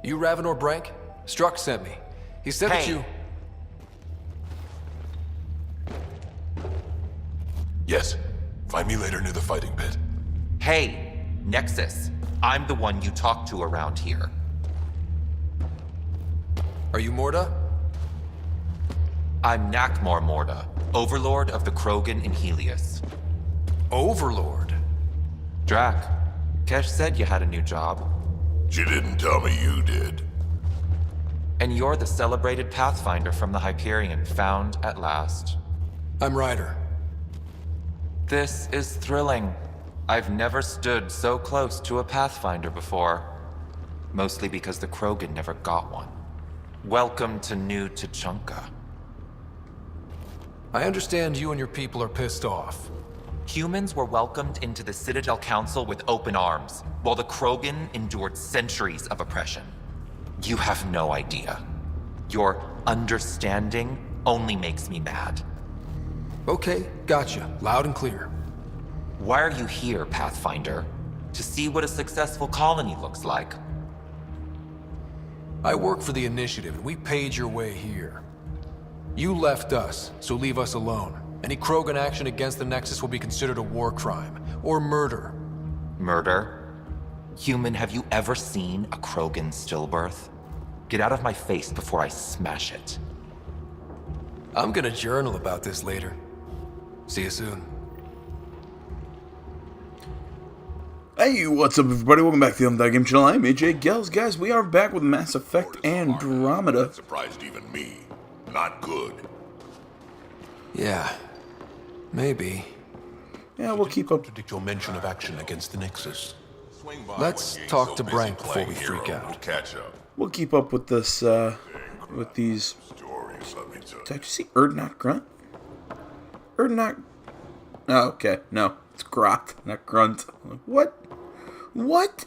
You Ravenor Brank? Struck sent me. He said that you... Yes. Find me later near the fighting pit. Hey, Nexus. I'm the one you talk to around here. Are you Morda? I'm Nakmor Morda, Overlord of the Krogan in Helios. Overlord? Drac, Kesh said you had a new job. She didn't tell me you did. And you're the celebrated Pathfinder from the Hyperion, found at last. I'm Ryder. This is thrilling. I've never stood so close to a Pathfinder before. Mostly because the Krogan never got one. Welcome to New Tuchanka. I understand you and your people are pissed off. Humans were welcomed into the Citadel Council with open arms, while the Krogan endured centuries of oppression. You have no idea. Your understanding only makes me mad. Okay, gotcha. Loud and clear. Why are you here, Pathfinder? To see what a successful colony looks like. I work for the Initiative, and we paid your way here. You left us, so leave us alone. Any Krogan action against the Nexus will be considered a war crime, or murder. Murder? Human, have you ever seen a Krogan stillbirth? Get out of my face before I smash it. I'm gonna journal about this later. See you soon. Hey, what's up everybody? Welcome back to the Undead Game Channel. I'm AJ Gels. Guys, we are back with Mass Effect Andromeda. Surprised even me. Not good. Yeah, maybe. Yeah, we'll keep up. Contradict your mention of action against the Nexus. Let's talk to Brank before we freak out. Catch up. We'll keep up with this, with these. Stories, let me tell you. Did I just see Erdnot Grunt? Erdnot. Oh, okay. No, it's Grot, not Grunt. What? What?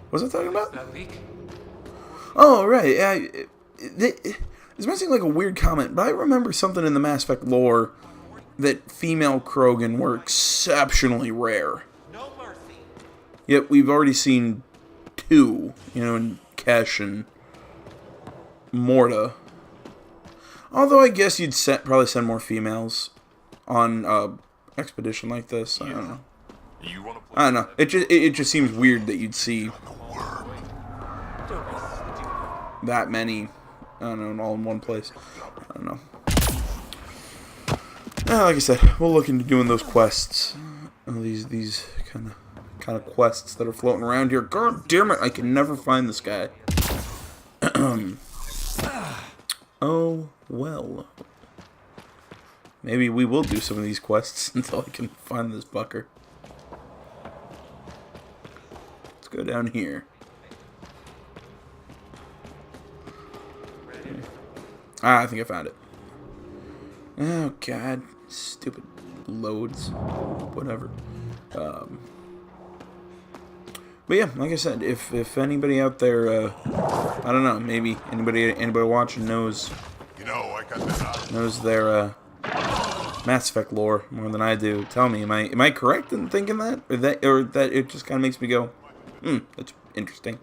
What was I talking about? Oh, right. Yeah. It's missing like a weird comment, but I remember something in the Mass Effect lore that female Krogan were exceptionally rare. No mercy. Yet we've already seen two, in Kesh and Morda. Although I guess you'd probably send more females on expedition like this. I don't know. I don't know. It just seems weird that you'd see that many. I don't know, all in one place. I don't know. Like I said, we'll look into doing those quests. These kind of quests that are floating around here. God damn it! I can never find this guy. Oh well. Maybe we will do some of these quests until I can find this fucker. Let's go down here. I think I found it. Oh god, stupid loads, whatever. But yeah, like I said, if anybody out there, I don't know, maybe anybody watching knows their Mass Effect lore more than I do, tell me, am I correct in thinking that, or that it just kind of makes me go, that's interesting.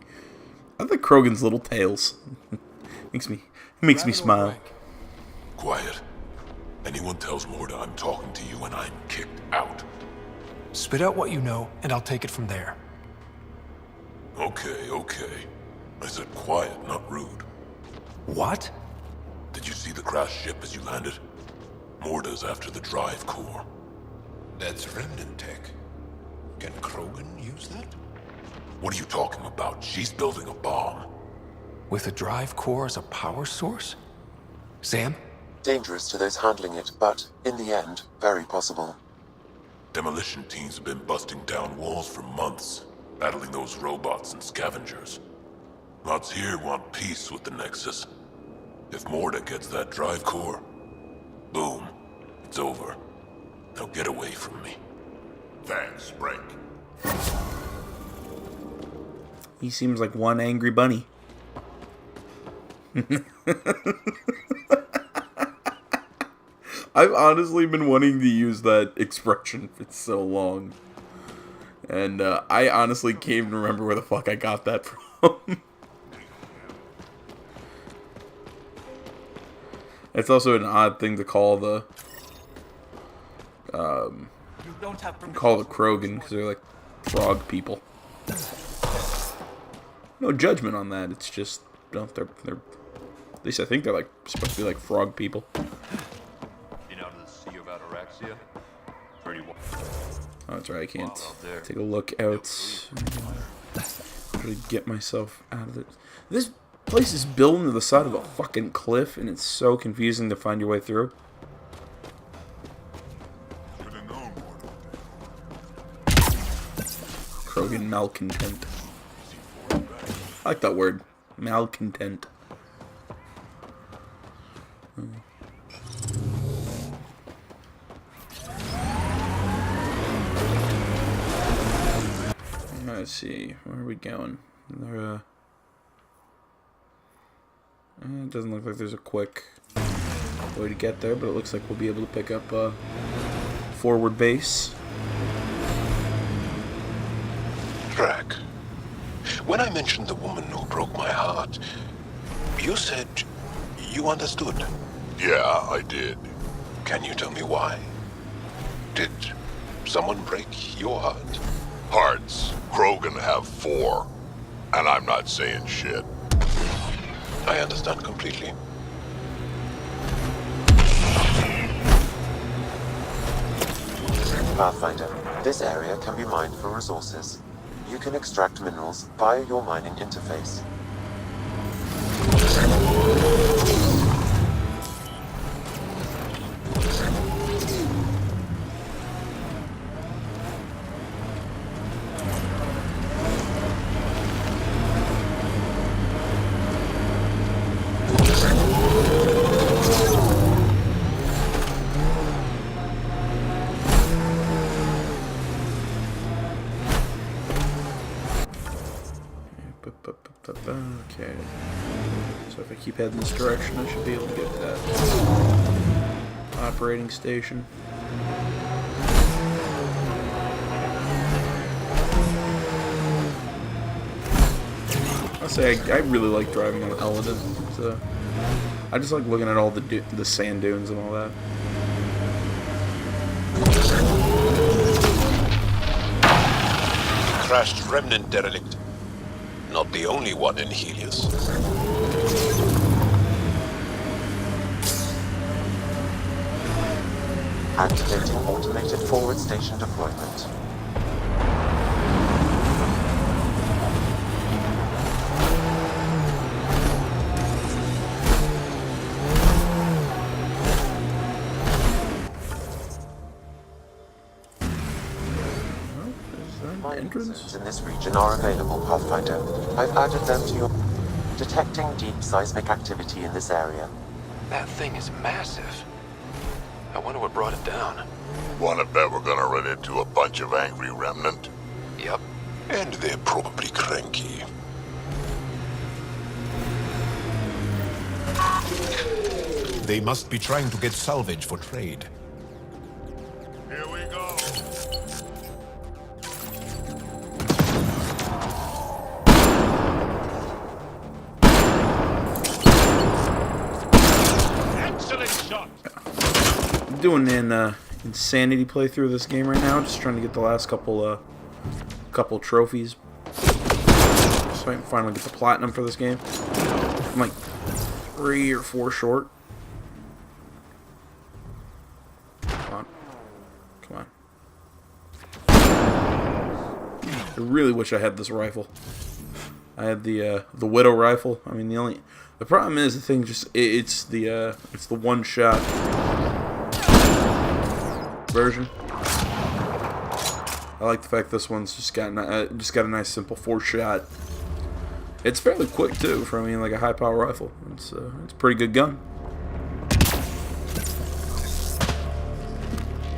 I like Krogan's little tails. Makes me smile. Quiet. Anyone tells Morda I'm talking to you and I'm kicked out. Spit out what you know, and I'll take it from there. Okay. I said quiet, not rude. What? Did you see the crashed ship as you landed? Morda's after the drive core. That's remnant tech. Can Krogan use that? What are you talking about? She's building a bomb. With a drive core as a power source? Sam? Dangerous to those handling it, but, in the end, very possible. Demolition teams have been busting down walls for months, battling those robots and scavengers. Lots here want peace with the Nexus. If Morda gets that drive core, boom, it's over. Now get away from me. Thanks, Brank. He seems like one angry bunny. I've honestly been wanting to use that expression for so long. And I honestly can't even remember where the fuck I got that from. It's also an odd thing to call the Krogan, because they're like frog people. No judgment on that. It's just, you know, they're at least I think they're like supposed to be like frog people. Been out of the Sea of Ataraxia? Pretty well. Oh, that's right. I can't take a look out. Really get myself out of it. This place is built into the side of a fucking cliff, and it's so confusing to find your way through. Krogan malcontent. I like that word. Malcontent. Let's see. Where are we going? There, it doesn't look like there's a quick way to get there, but it looks like we'll be able to pick up a forward base. Drac, when I mentioned the woman who broke my heart, you said you understood. Yeah, I did. Can you tell me why? Did someone break your heart? Hearts. Krogan have 4. And I'm not saying shit. I understand completely. Pathfinder, this area can be mined for resources. You can extract minerals via your mining interface. Okay. So if I keep heading this direction, I should be able to get to that operating station. I'll say I really like driving on Eladin. So I just like looking at all the sand dunes and all that. Crashed remnant derelict. Not the only one in Helios. Activating automated forward station deployment. Entrance in this region are available, Pathfinder. I've added them to your... Detecting deep seismic activity in this area. That thing is massive. I wonder what brought it down. Wanna bet we're gonna run into a bunch of angry remnant? Yep. And they're probably cranky. They must be trying to get salvage for trade. Here we go. Excellent shot! I'm doing an insanity playthrough of this game right now, just trying to get the last couple trophies, so I can finally get the platinum for this game. I'm like 3 or 4 short. Come on, come on. I really wish I had this rifle. I had the Widow rifle. I mean, the problem is the thing it's the one shot version. I like the fact this one's just got a nice simple 4-shot. It's fairly quick too for like a high power rifle. It's a pretty good gun.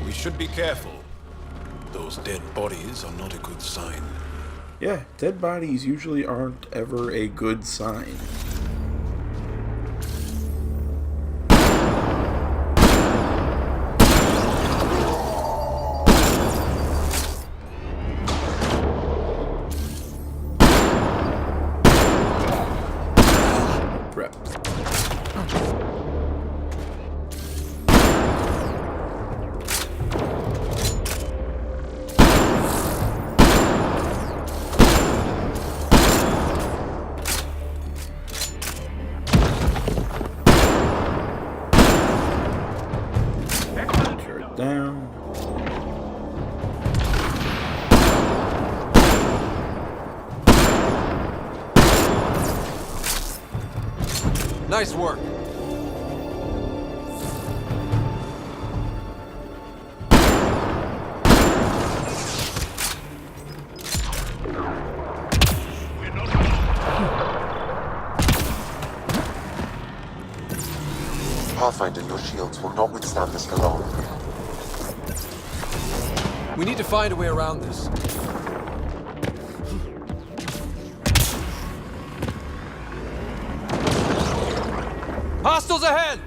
We should be careful. Those dead bodies are not a good sign. Yeah, dead bodies usually aren't ever a good sign. crap. Tear it down. Nice work. Pathfinder, your shields will not withstand this for long. We need to find a way around this. Hostiles ahead!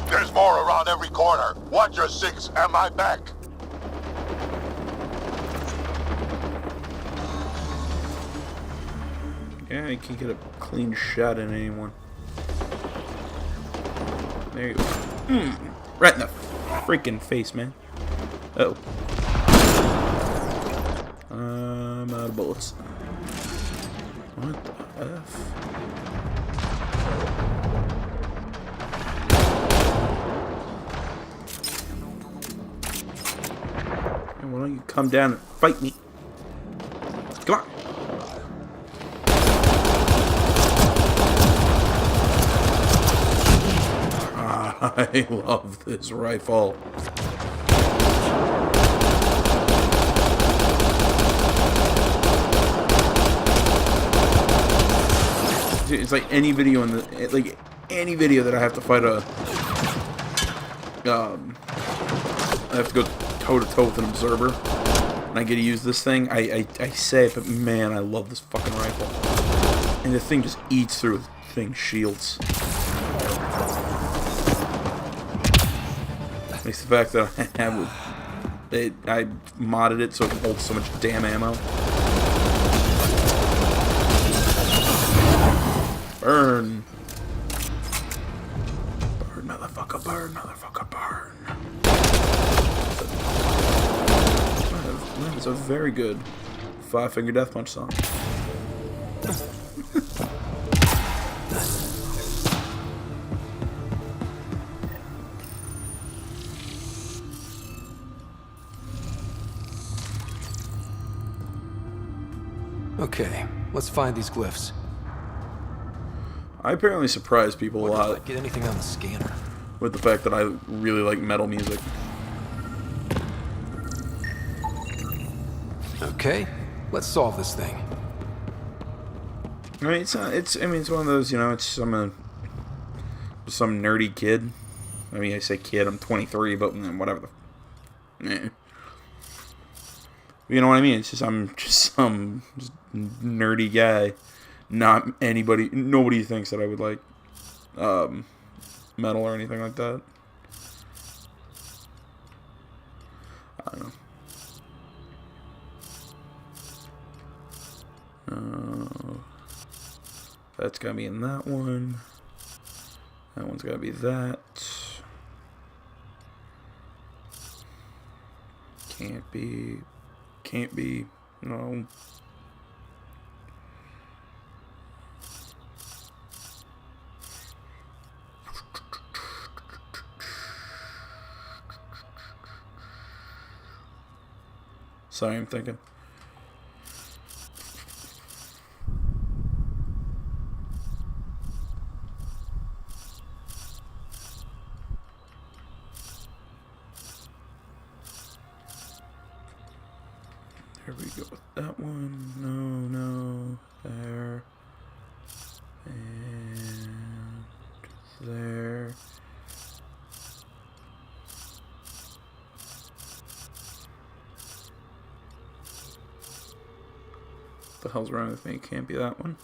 There's more around every corner. Watch your six and my back. Yeah, you can't get a clean shot at anyone. There you go. Right in the freaking face, man. Uh oh. I'm out of bullets. What the F? Hey, why don't you come down and fight me? Come on. I love this rifle. It's like any video in the any video that I have to fight a I have to go toe to toe with an observer and I get to use this thing. I say it, but man, I love this fucking rifle. And the thing just eats through things shields. Makes the fact that I have I modded it so it can hold so much damn ammo. Burn. Burn, motherfucker, burn, motherfucker, burn. That is a very good 5-finger death punch song. Okay, let's find these glyphs. I apparently surprise people a Wonder if lot I get anything on the scanner. with the fact that I really like metal music. Okay, let's solve this thing. I mean, it's one of those, you know, it's some nerdy kid. I mean, I say kid, I'm 23, but whatever the. You know what I mean? It's just I'm just some nerdy guy. Not anybody. Nobody thinks that I would like metal or anything like that. I don't know. That's gotta be in that one. That one's gotta be that. Can't be. Can't be. No. Sorry, I'm thinking. Here we go with that one. No. There. And there. What the hell's wrong with me? It can't be that one.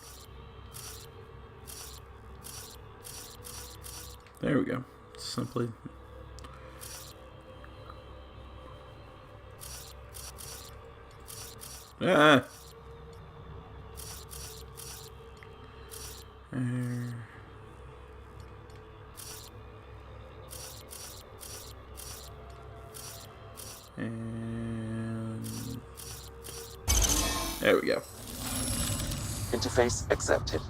There we go. Simply. Ah. And there we go. Interface accepted.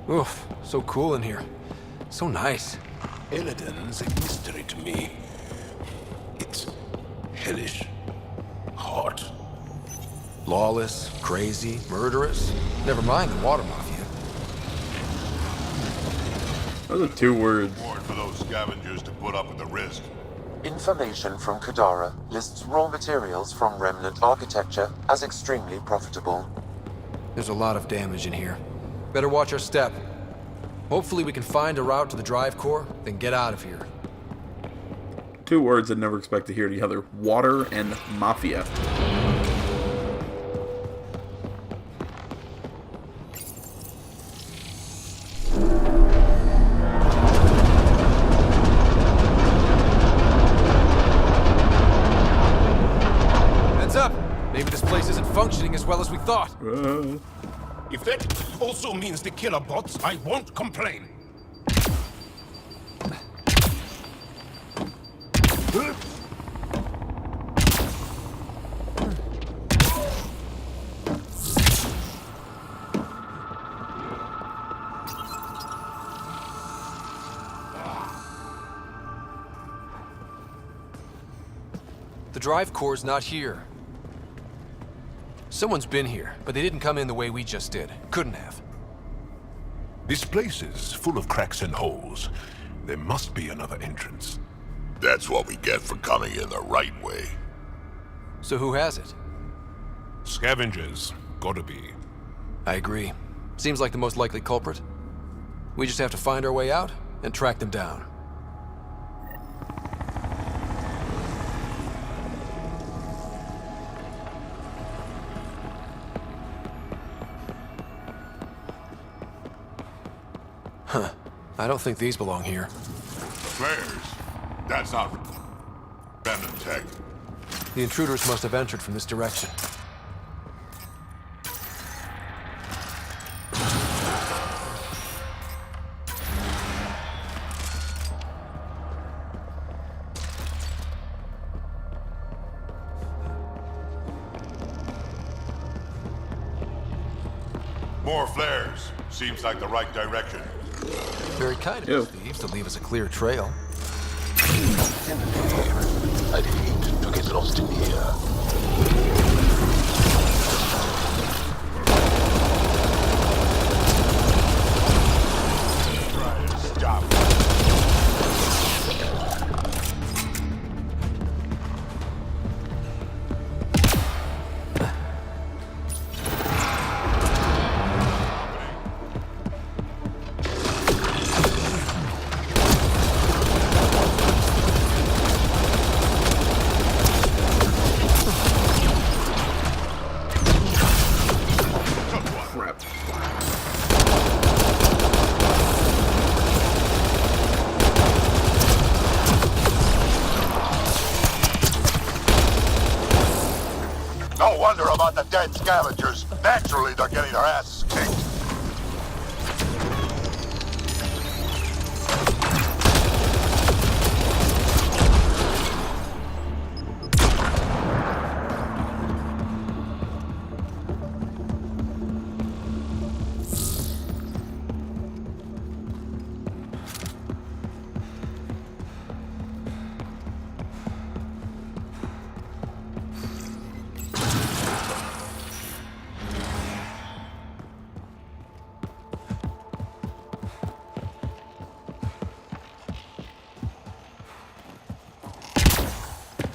Oof, so cool in here. So nice. Illidan's a mystery to me. It's hellish. Hot. Lawless, crazy, murderous. Never mind the water mafia. Those are 2 words. Reward for those scavengers to put up with the risk. Information from Kadara lists raw materials from remnant architecture as extremely profitable. There's a lot of damage in here. Better watch our step. Hopefully we can find a route to the drive core, then get out of here. 2 words I'd never expect to hear together. Water and mafia. Heads up! Maybe this place isn't functioning as well as we thought. If that also means the killer bots, I won't complain. The drive core's not here. Someone's been here, but they didn't come in the way we just did. Couldn't have. This place is full of cracks and holes. There must be another entrance. That's what we get for coming in the right way. So who has it? Scavengers. Gotta be. I agree. Seems like the most likely culprit. We just have to find our way out and track them down. Huh. I don't think these belong here. Flares. That's not remnant tech. The intruders must have entered from this direction. More flares. Seems like the right direction. Very kind of you thieves to leave us a clear trail. I'd hate to get lost in here. Stop. No wonder about the dead scavengers. Naturally, they're getting their asses kicked.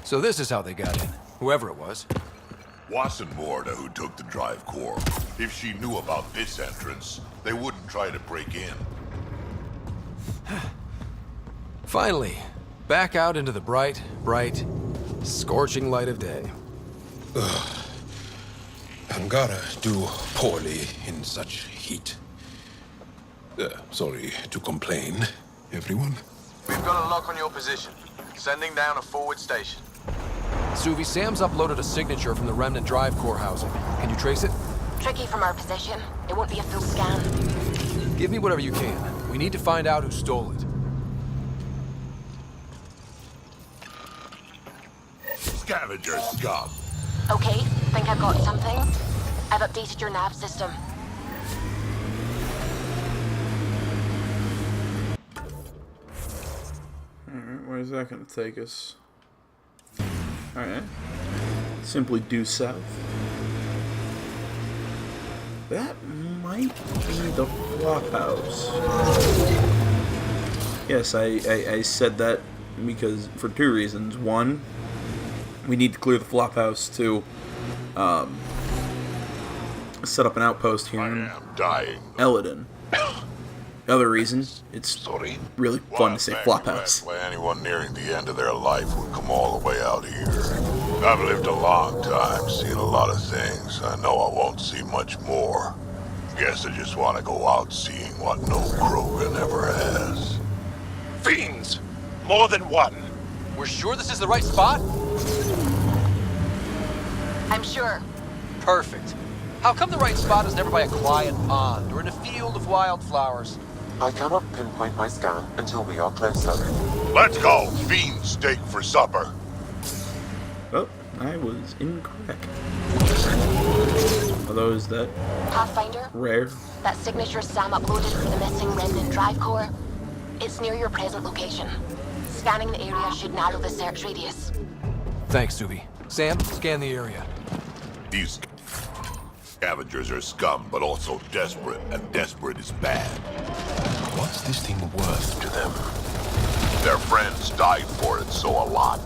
So this is how they got in, whoever it was. Wasn't Morda who took the drive core. If she knew about this entrance, they wouldn't try to break in. Finally, back out into the bright, scorching light of day. Angara do poorly in such heat. Sorry to complain, everyone. We've got a lock on your position. Sending down a forward station. Suvi, Sam's uploaded a signature from the remnant drive core housing. Can you trace it? Tricky from our position. It won't be a full scan. Give me whatever you can. We need to find out who stole it. Scavenger scum. Okay, think I've got something. I've updated your nav system. Alright, where's that gonna take us? Alright. Simply due south. That might be the flophouse. Yes, I said that because for two reasons. One, we need to clear the flophouse to set up an outpost here I in am dying. Eladin. The other reason, it's really fun to say flophouse. Why anyone nearing the end of their life would come all the way out here. I've lived a long time, seen a lot of things. I know I won't see much more. Guess I just want to go out seeing what no Krogan ever has. Fiends! More than one. We're sure this is the right spot? I'm sure. Perfect. How come the right spot is never by a quiet pond or in a field of wildflowers? I cannot pinpoint my scan until we are closer. Let's go! Fiend steak for supper. Oh, I was incorrect. Are those that Pathfinder, rare? that signature Sam uploaded for the missing remnant drive core. It's near your present location. Scanning the area should narrow the search radius. Thanks, Suvi. Sam, scan the area. These scavengers are scum, but also desperate, and desperate is bad. What's this thing worth to them? Their friends died for it, so a lot.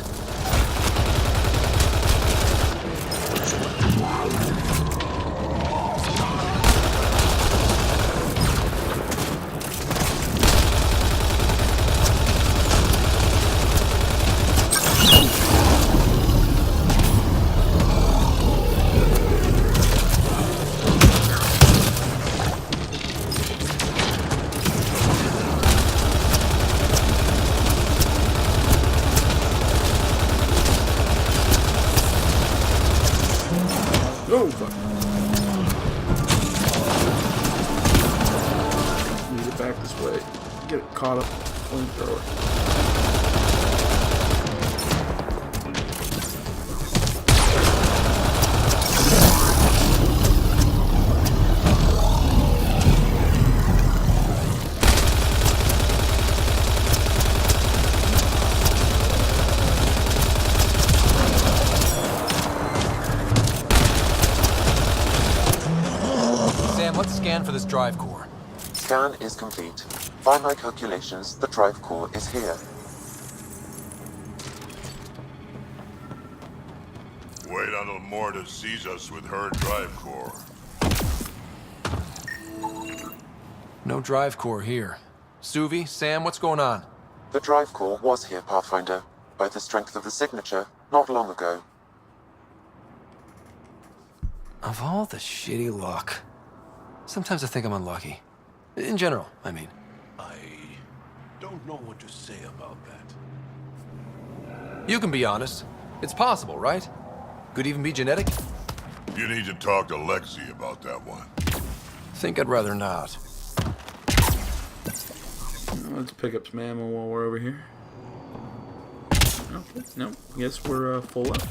Oh, fuck. Need it back this way. Get it caught up. Flamethrower. Let's scan for this drive core. Scan is complete. By my calculations, the drive core is here. Wait until Morda sees us with her drive core. No drive core here. Suvi, Sam, what's going on? The drive core was here, Pathfinder, by the strength of the signature, not long ago. Of all the shitty luck. Sometimes I think I'm unlucky. In general, I mean. I don't know what to say about that. You can be honest. It's possible, right? Could even be genetic. You need to talk to Lexi about that one. Think I'd rather not. Let's pick up some ammo while we're over here. Okay, no, guess we're full up.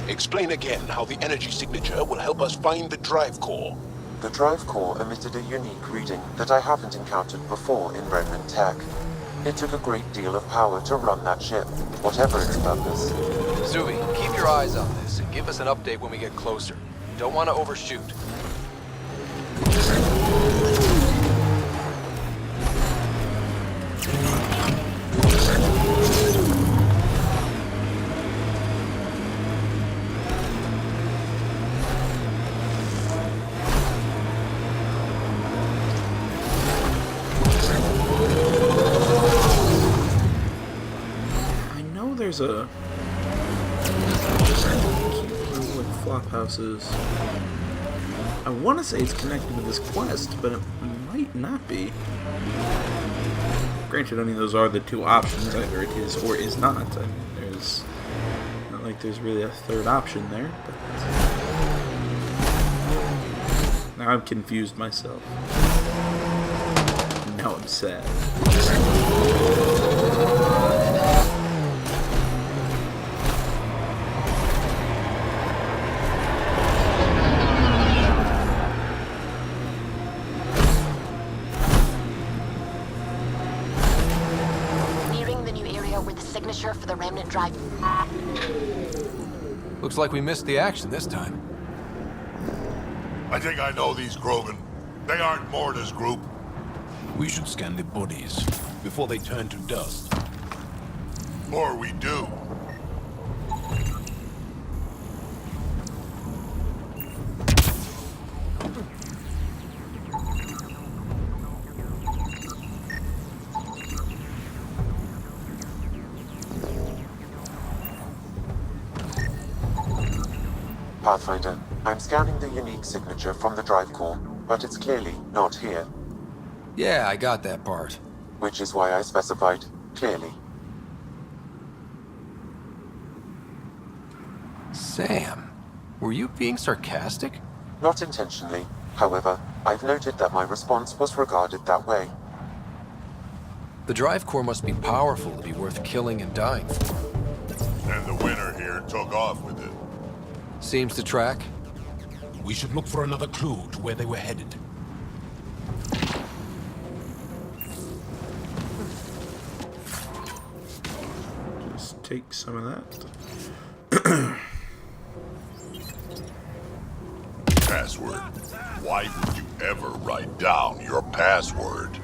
Explain again how the energy signature will help us find the drive core. The drive core emitted a unique reading that I haven't encountered before in remnant tech. It took a great deal of power to run that ship, whatever its purpose. Zuby, keep your eyes on this and give us an update when we get closer. Don't want to overshoot. There's a... I can't remember what flop house is. I want to say it's connected to this quest, but it might not be. Granted, I mean, those are the two options. Either it is or is not. I mean, there's not like there's really a third option there, but... Now I'm confused myself. Now I'm sad. For the remnant drive. Looks like we missed the action this time. I think I know these Krogan. They aren't Morta's group. We should scan the bodies before they turn to dust. Or we do. Pathfinder, I'm scanning the unique signature from the drive core, but it's clearly not here. Yeah, I got that part. Which is why I specified clearly. Sam, were you being sarcastic? Not intentionally. However, I've noted that my response was regarded that way. The drive core must be powerful to be worth killing and dying for. And the winner here took off with it. Seems to track. We should look for another clue to where they were headed. Just take some of that. Password. Why would you ever write down your password?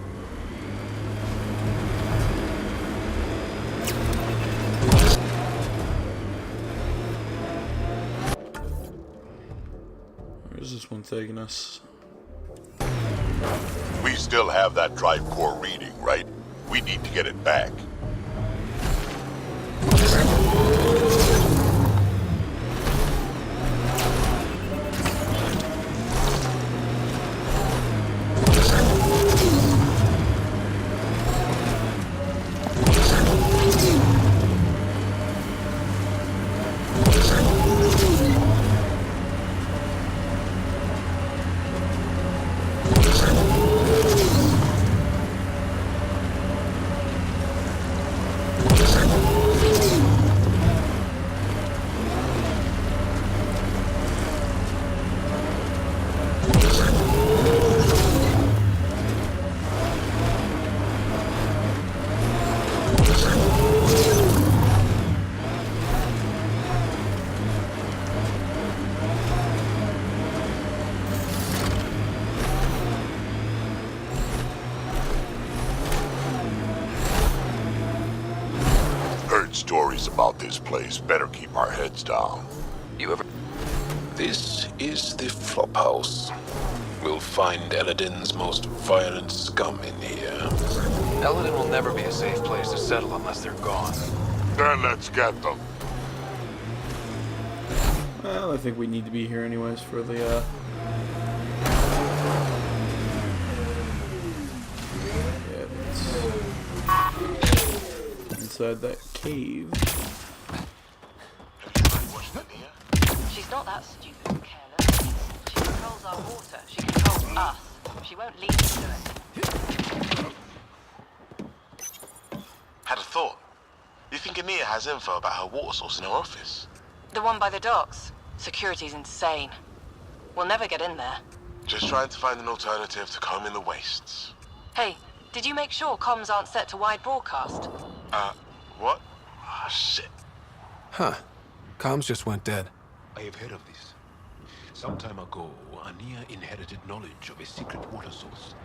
Where's this one taking us? We still have that drive core reading, right? We need to get it back. Stories about this place. Better keep our heads down. You ever... This is the Flophouse. We'll find Eladin's most violent scum in here. Eladin will never be a safe place to settle unless they're gone. Then let's get them. Well, I think we need to be here anyways for the, inside that cave. She's not that stupid and careless. She controls our water. She controls us. She won't lead us to it. Had a thought. You think Ania has info about her water source in her office? The one by the docks. Security's insane. We'll never get in there. Just trying to find an alternative to combing the wastes. Hey, Did you make sure comms aren't set to wide broadcast? What? Ah, shit. Huh. Comms just went dead. I have heard of this. Some time ago, Ania inherited knowledge of a secret water source.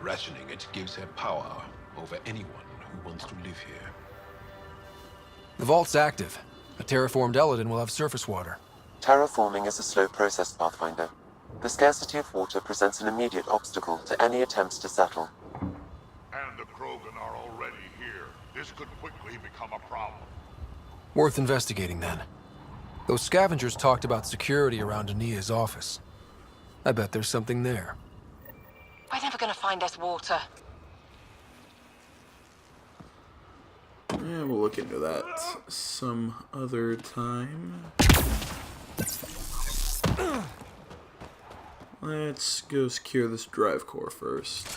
Rationing it gives her power over anyone who wants to live here. The vault's active. A terraformed Eladin will have surface water. Terraforming is a slow process, Pathfinder. The scarcity of water presents an immediate obstacle to any attempts to settle. And the Krogan are already here. This could quickly become a problem. Worth investigating, then. Those scavengers talked about security around Ania's office. I bet there's something there. We're never gonna find this water. Yeah, we'll look into that some other time. Let's go secure this drive core first.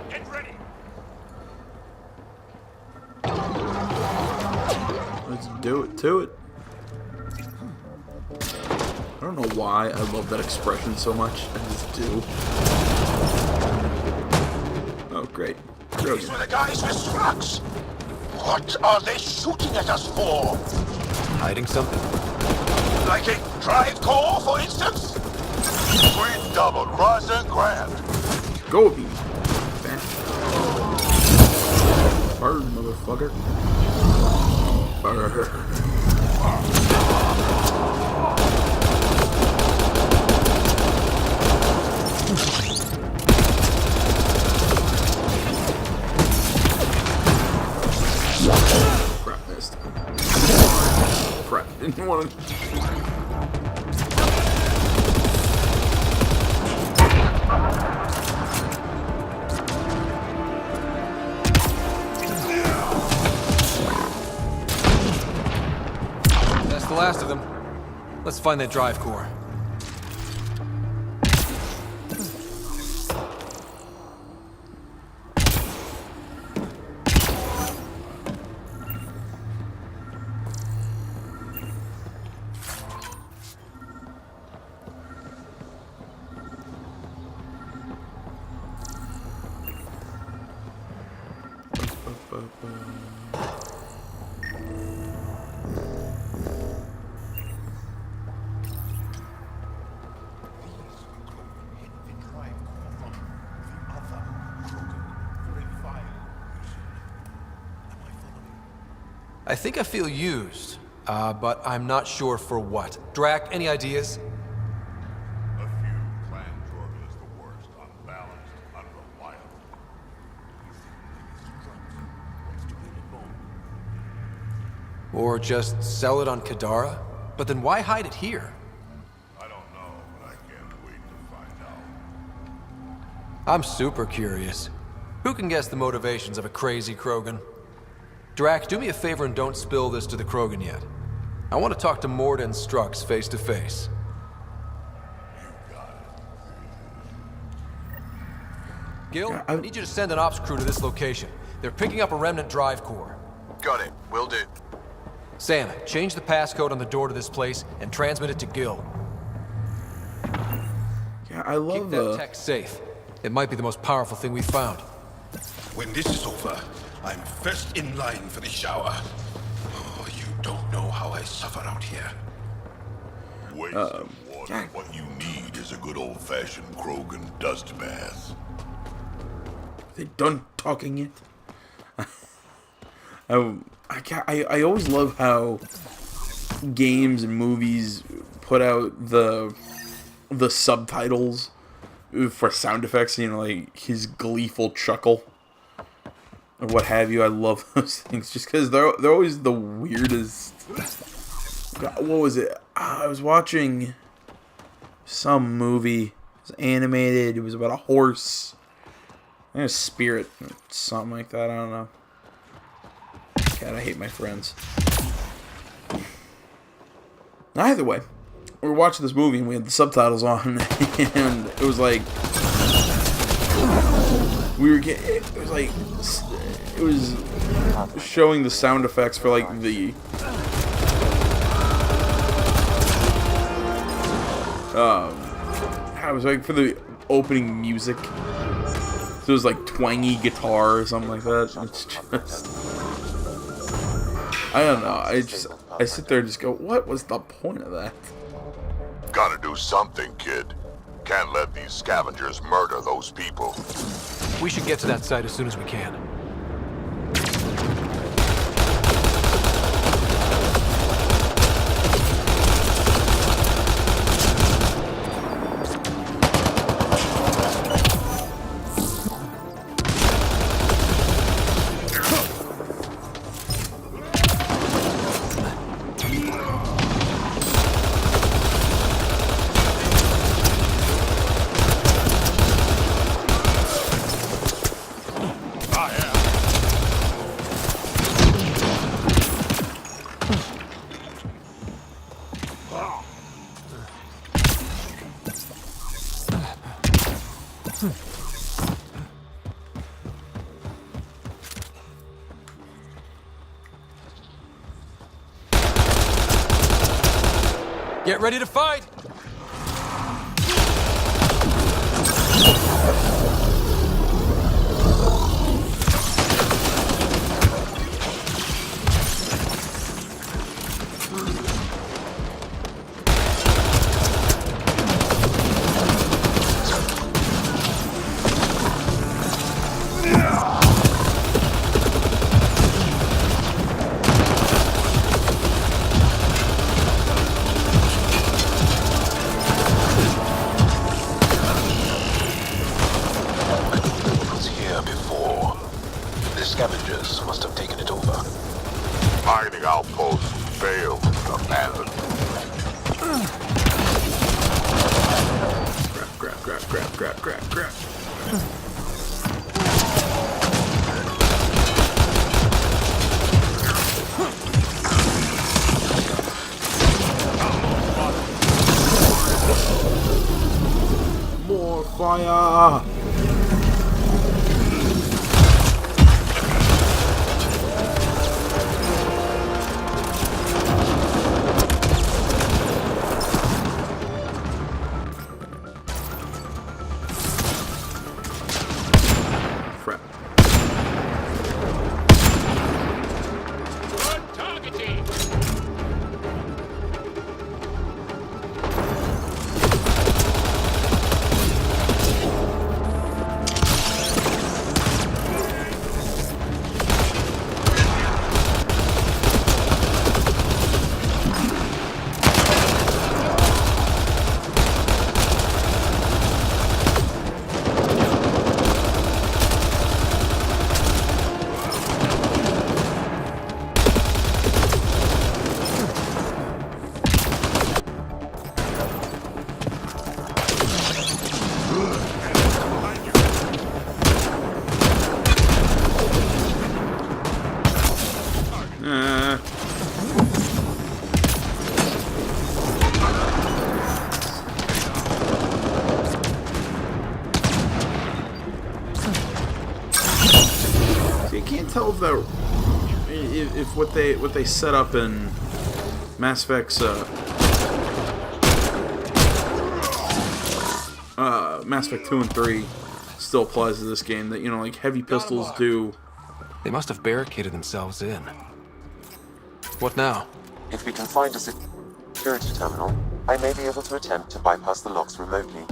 Get ready. Let's do it to it. I don't know why I love that expression so much. I just do. Oh, great. These were the guys with slugs. What are they shooting at us for? Hiding something? Like a drive core, for instance? Sweet double cross and grand. Go with me. Bird, motherfucker. Bird. Crap, missed. Crap, didn't want to. That's the last of them. Let's find that drive core. I think I feel used, but I'm not sure for what. Drac, any ideas? A few. Clan Jordan is the worst. Unbalanced, unreliable. Or just sell it on Kadara? But then why hide it here? I don't know, but I can't wait to find out. I'm super curious. Who can guess the motivations of a crazy Krogan? Drac, do me a favor and don't spill this to the Krogan yet. I want to talk to Morda and Strux face to face. Gil, I need you to send an ops crew to this location. They're picking up a remnant drive core. Got it. Will do. Sam, change the passcode on the door to this place and transmit it to Gil. Yeah, I love Keep that tech safe. It might be the most powerful thing we've found. When this is over, I'm first in line for the shower. Oh, you don't know how I suffer out here. Waste of water. What you need is a good old-fashioned Krogan dust bath. They done talking yet? I always love how games and movies put out the subtitles for sound effects, you know, like his gleeful chuckle or what have you. I love those things just because they're always the weirdest. God, what was it? I was watching some movie. It was animated. It was about a horse. I think a spirit, something like that. I don't know. God, I hate my friends. Either way, we were watching this movie and we had the subtitles on, and it was like we were getting, it was showing the sound effects for like the I was like for the opening music. So it was like twangy guitar or something like that. It's just, I don't know. I sit there and just go, what was the point of that? Gotta do something, kid. Can't let these scavengers murder those people. We should get to that site as soon as we can. Get ready to fight! Scavengers must have taken it over. Mining outpost failed. Abandoned. Grab. More fire! Tell if that if what they set up in Mass Effect's Mass Effect 2 and 3 still applies to this game. That, you know, like heavy pistols do. They must have barricaded themselves in. What now? If we can find a security terminal, I may be able to attempt to bypass the locks remotely.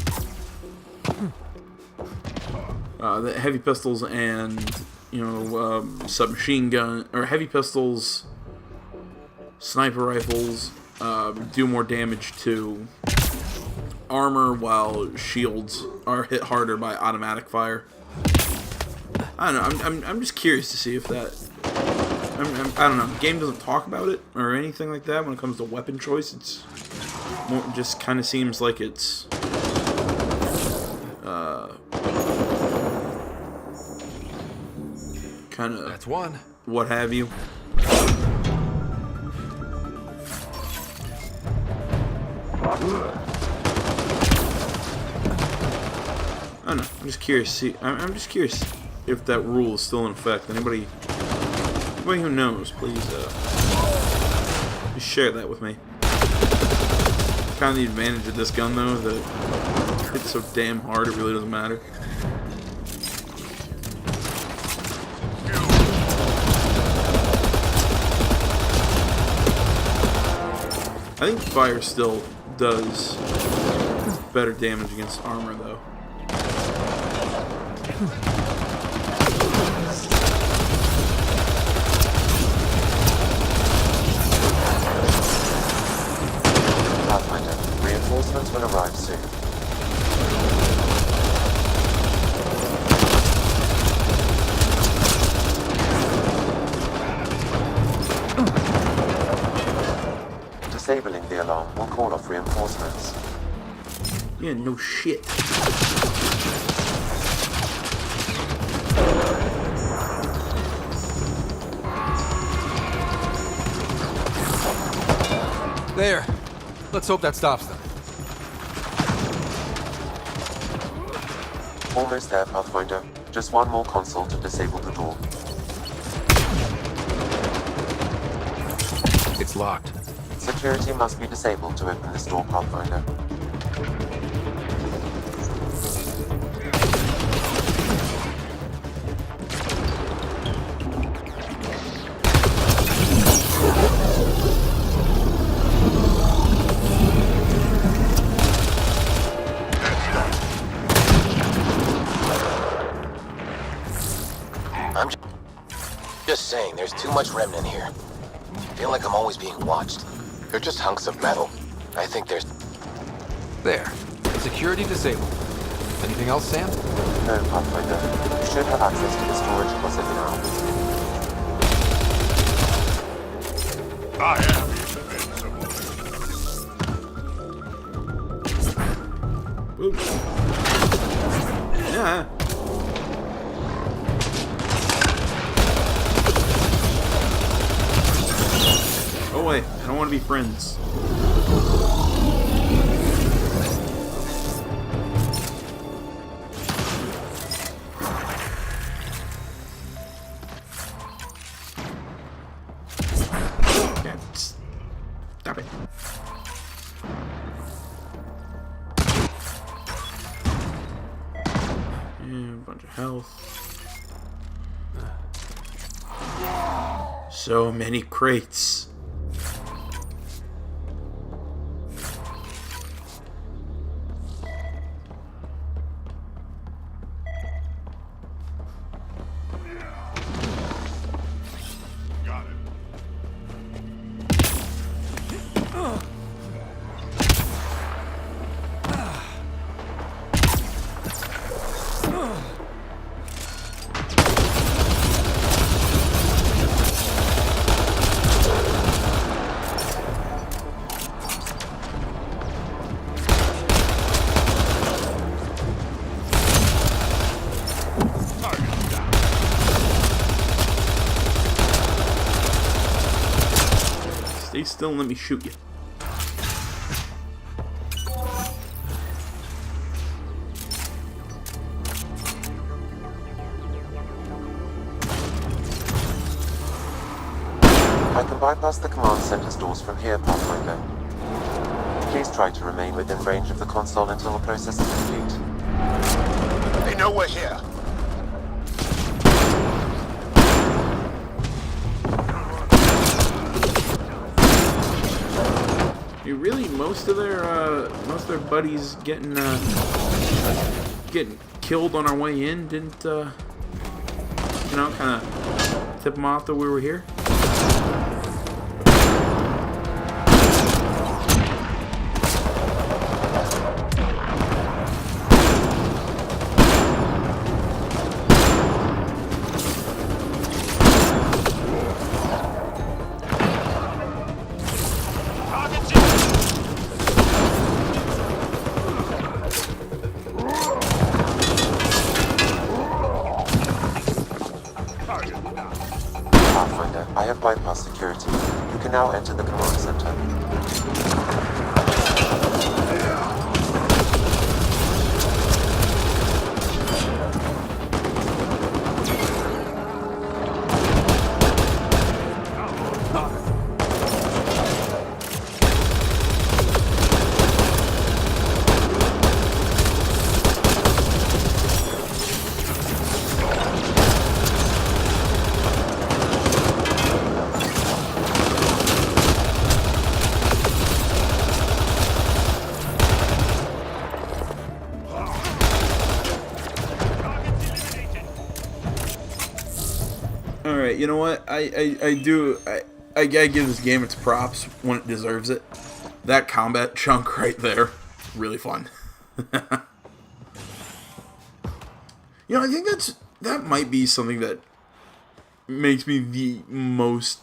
The heavy pistols and, you know, submachine gun, or heavy pistols, sniper rifles, do more damage to armor, while shields are hit harder by automatic fire. I don't know, I'm just curious to see if that, I don't know, the game doesn't talk about it, or anything like that when it comes to weapon choice. It's more, just kind of seems like it's, kind of, that's one. What have you. I don't know. I'm just curious. I'm just curious. if that rule is still in effect. Anybody who knows, please just share that with me. Kind of the advantage of this gun, though, that it hits so damn hard it really doesn't matter. I think fire still does better damage against armor, though. Pathfinder, reinforcements will arrive soon. Disabling the alarm will call off reinforcements. Yeah, no shit. There. Let's hope that stops them. Almost there, Pathfinder. Just one more console to disable the door. It's locked. Security must be disabled to open this door, Pathfinder. I'm just saying, there's too much remnant here. I feel like I'm always being watched. They're just hunks of metal. I think there's... There. Security disabled. Anything else, Sam? No, Pathfinder. You should have access to the storage closet now. I am invincible. Oops. Yeah. Go away. I don't want to be friends. Okay, stop it. And a bunch of health. So many crates. Stay still and let me shoot you. I can bypass the command center's doors from here, Pathfinder. Please try to remain within range of the console until the process is complete. They know we're here. Really, most of their buddies getting killed on our way in didn't you know, kind of tip them off that we were here. I have bypassed security. You can now enter the command center. you know what? I gotta give this game its props when it deserves it. That combat chunk right there, really fun. You know, I think that might be something that makes me the most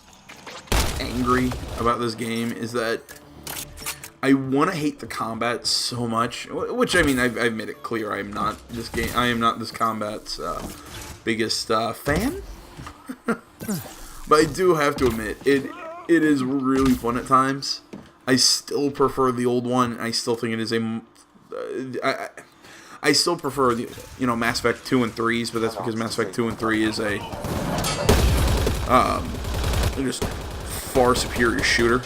angry about this game, is that I want to hate the combat so much. Which, I mean, I've made it clear I am not this combat's biggest fan. But I do have to admit, it is really fun at times. I still prefer the old one. I still think it is I still prefer the, you know, Mass Effect 2 and 3s, but that's because Mass Effect 2 and 3 is a just far superior shooter.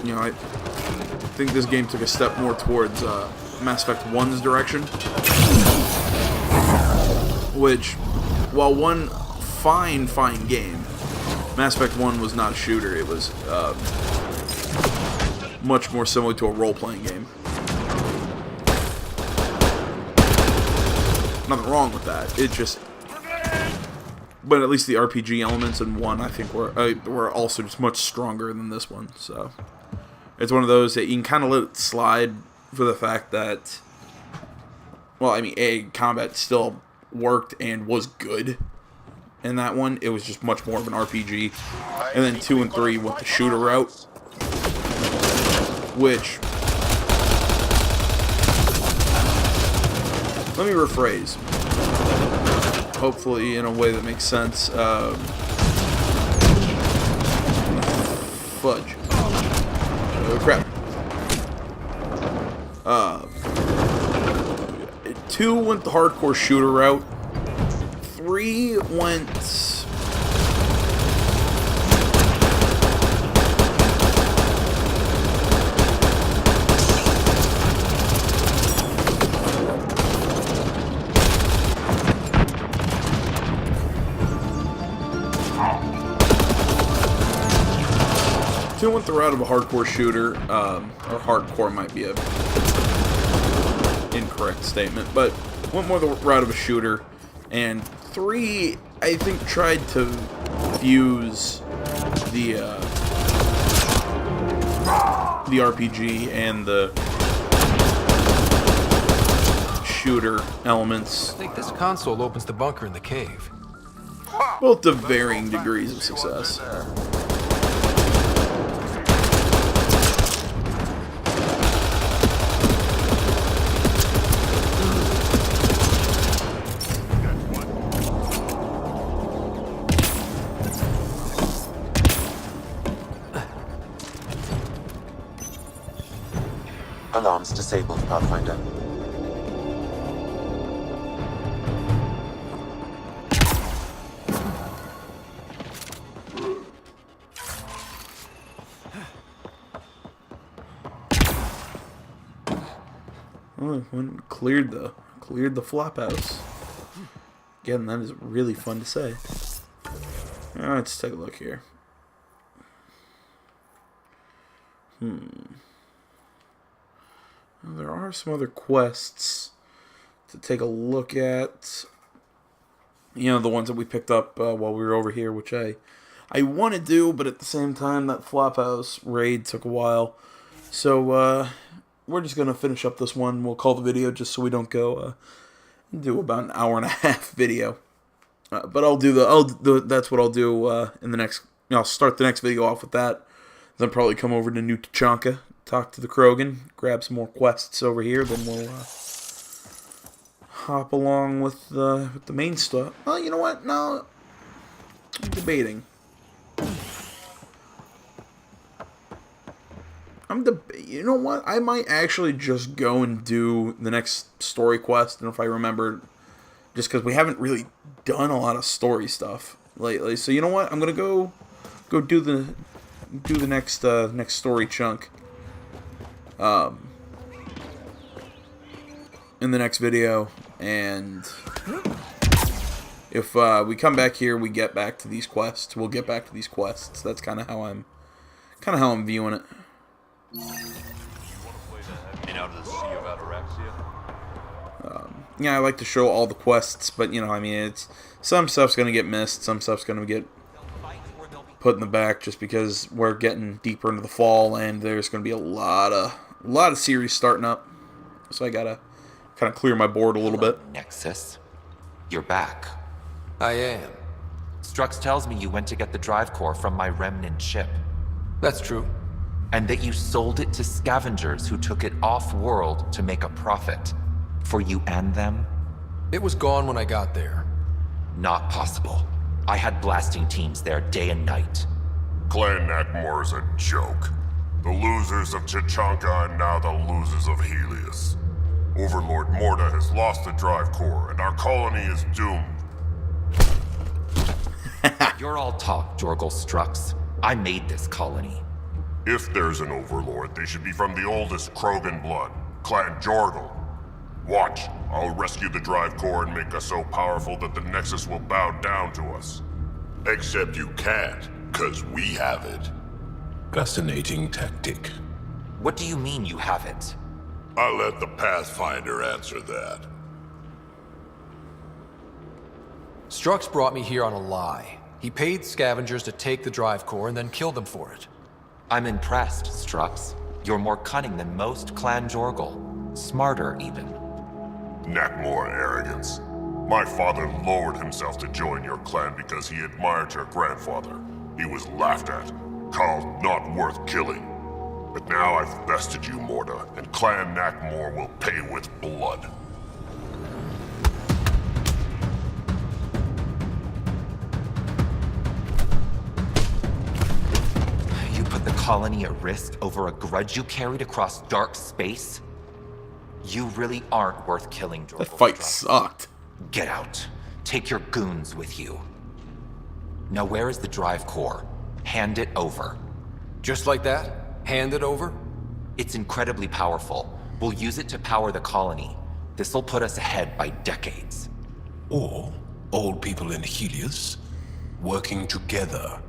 You know, I think this game took a step more towards Mass Effect 1's direction, which, while one fine game, Mass Effect 1 was not a shooter. It was much more similar to a role-playing game. Nothing wrong with that. It just, but at least the RPG elements in 1, I think, were also just much stronger than this one. So it's one of those that you can kind of let it slide for the fact that, well, I mean, combat still worked and was good in that one. It was just much more of an RPG. And then 2 and 3 went the shooter route, which, let me rephrase, hopefully in a way that makes sense. Fudge. Crap. 2 went the hardcore shooter route. 3 went... Two went the route of a hardcore shooter, or hardcore might be a incorrect statement, but went more the route of a shooter, and 3, I think, tried to fuse the RPG and the shooter elements. I think this console opens the bunker in the cave. Both to varying degrees of success. Alarms disabled, Pathfinder. Oh, one cleared the flop house. Again, that is really fun to say. Alright, let's take a look here. Well, there are some other quests to take a look at. You know, the ones that we picked up while we were over here, which I want to do, but at the same time, that Flophouse raid took a while. So, we're just going to finish up this one. We'll call the video just so we don't go do about an hour and a half video. But that's what I'll do in the next, I'll start the next video off with that. Then probably come over to New Tachanka, talk to the Krogan, grab some more quests over here, then we'll hop along with the main stuff. Well, you know what? No, I'm debating. You know what? I might actually just go and do the next story quest, and if I remember, just because we haven't really done a lot of story stuff lately. So you know what? I'm gonna go do the next story chunk. In the next video, and if we come back here, we get back to these quests. We'll get back to these quests. That's kind of how I'm viewing it. You want to play that out of the Sea of Ataraxia? yeah, I like to show all the quests, but, you know, I mean, it's some stuff's going to get missed, some stuff's going to get put in the back just because we're getting deeper into the fall, and there's going to be a lot of series starting up. So I got to kind of clear my board a little bit. Nexus, you're back. I am. Strux tells me you went to get the drive core from my remnant ship. That's true. And that you sold it to scavengers who took it off-world to make a profit. For you and them? It was gone when I got there. Not possible. I had blasting teams there day and night. Clan Nakmor is a joke. The losers of Chichanka and now the losers of Helios. Overlord Morda has lost the drive core, and our colony is doomed. You're all talk, Jorgal Strux. I made this colony. If there's an overlord, they should be from the oldest Krogan blood, Clan Jorgal. Watch, I'll rescue the drive core and make us so powerful that the Nexus will bow down to us. Except you can't, 'cause we have it. Fascinating tactic. What do you mean you have it? I'll let the Pathfinder answer that. Strux brought me here on a lie. He paid scavengers to take the drive core and then killed them for it. I'm impressed, Strux. You're more cunning than most Clan Jorgal. Smarter, even. Nakmor arrogance. My father lowered himself to join your clan because he admired your grandfather. He was laughed at, called not worth killing. But now I've bested you, Morda, and Clan Nakmor will pay with blood. You put the colony at risk over a grudge you carried across dark space? You really aren't worth killing, Jorgal. That fight sucked. Get out. Take your goons with you. Now where is the drive core? Hand it over. Just like that? Hand it over? It's incredibly powerful. We'll use it to power the colony. This'll put us ahead by decades. Or old people in Helios working together.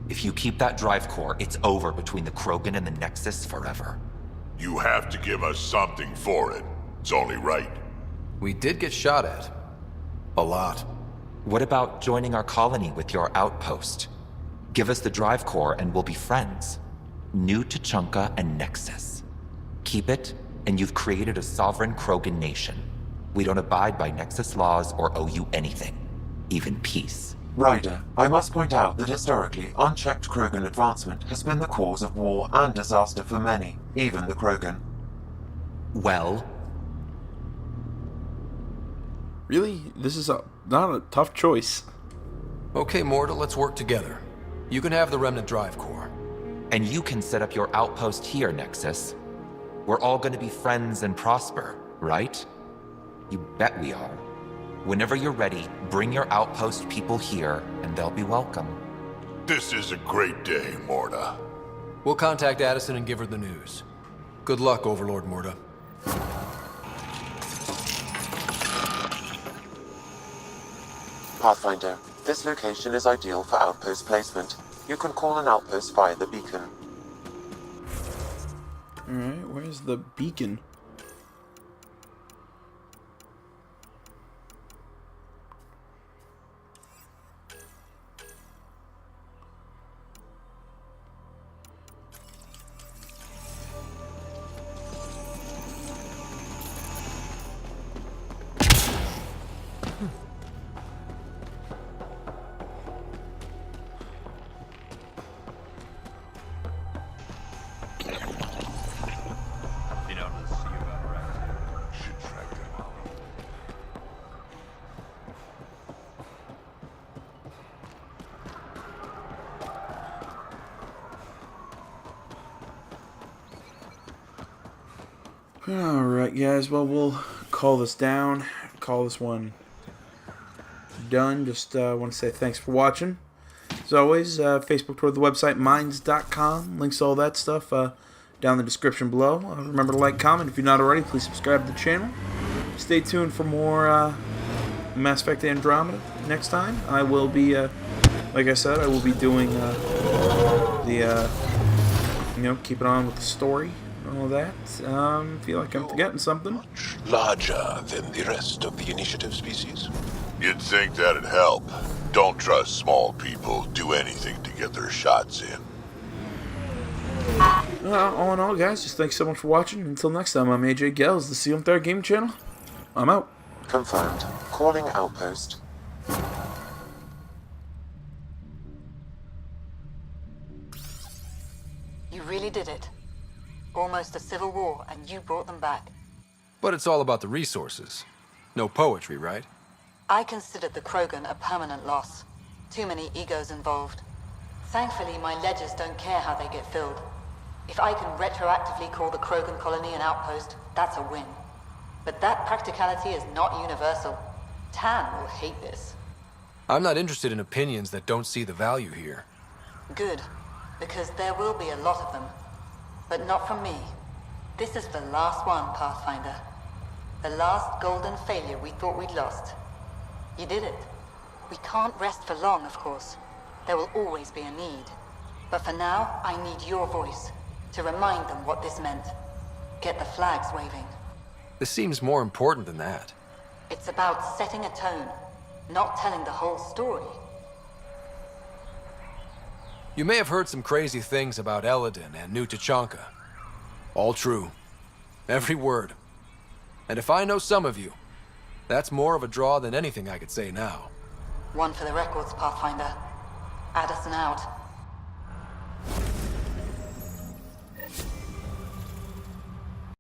If you keep that drive core, it's over between the Krogan and the Nexus forever. You have to give us something for it. It's only right. We did get shot at. A lot. What about joining our colony with your outpost? Give us the drive core and we'll be friends. New Tuchanka and Nexus. Keep it, and you've created a sovereign Krogan nation. We don't abide by Nexus laws or owe you anything. Even peace. Ryder, I must point out that historically, unchecked Krogan advancement has been the cause of war and disaster for many, even the Krogan. Well? Really? This is not a tough choice. Okay, Morda, let's work together. You can have the remnant drive core. And you can set up your outpost here, Nexus. We're all gonna be friends and prosper, right? You bet we are. Whenever you're ready, bring your outpost people here, and they'll be welcome. This is a great day, Morda. We'll contact Addison and give her the news. Good luck, Overlord Morda. Pathfinder, this location is ideal for outpost placement. You can call an outpost via the beacon. Alright, where's the beacon? Alright guys, well we'll call this down, call this one done. Just want to say thanks for watching. As always, Facebook, Twitter, the website, minds.com, links to all that stuff down in the description below. Remember to like, comment. If you're not already, please subscribe to the channel. Stay tuned for more Mass Effect Andromeda next time. I will be, like I said, I will be doing keeping on with the story. all that. Feel like I'm forgetting something. Larger than the rest of the initiative species. You'd think that'd help. Don't trust small people. Do anything to get their shots in. All in all, guys, just thanks so much for watching. Until next time, I'm AJ Gels, the CM3 Game Channel. I'm out. Confirmed. Calling outpost. You really did it. Almost a civil war, and you brought them back. But it's all about the resources. No poetry, right? I considered the Krogan a permanent loss. Too many egos involved. Thankfully, my ledgers don't care how they get filled. If I can retroactively call the Krogan colony an outpost, that's a win. But that practicality is not universal. Tan will hate this. I'm not interested in opinions that don't see the value here. Good, because there will be a lot of them. But not from me. This is the last one, Pathfinder. The last golden failure we thought we'd lost. You did it. We can't rest for long, of course. There will always be a need. But for now, I need your voice to remind them what this meant. Get the flags waving. This seems more important than that. It's about setting a tone, not telling the whole story. You may have heard some crazy things about Eladin and New Tachanka. All true. Every word. And if I know some of you, that's more of a draw than anything I could say now. One for the records, Pathfinder. Addison out.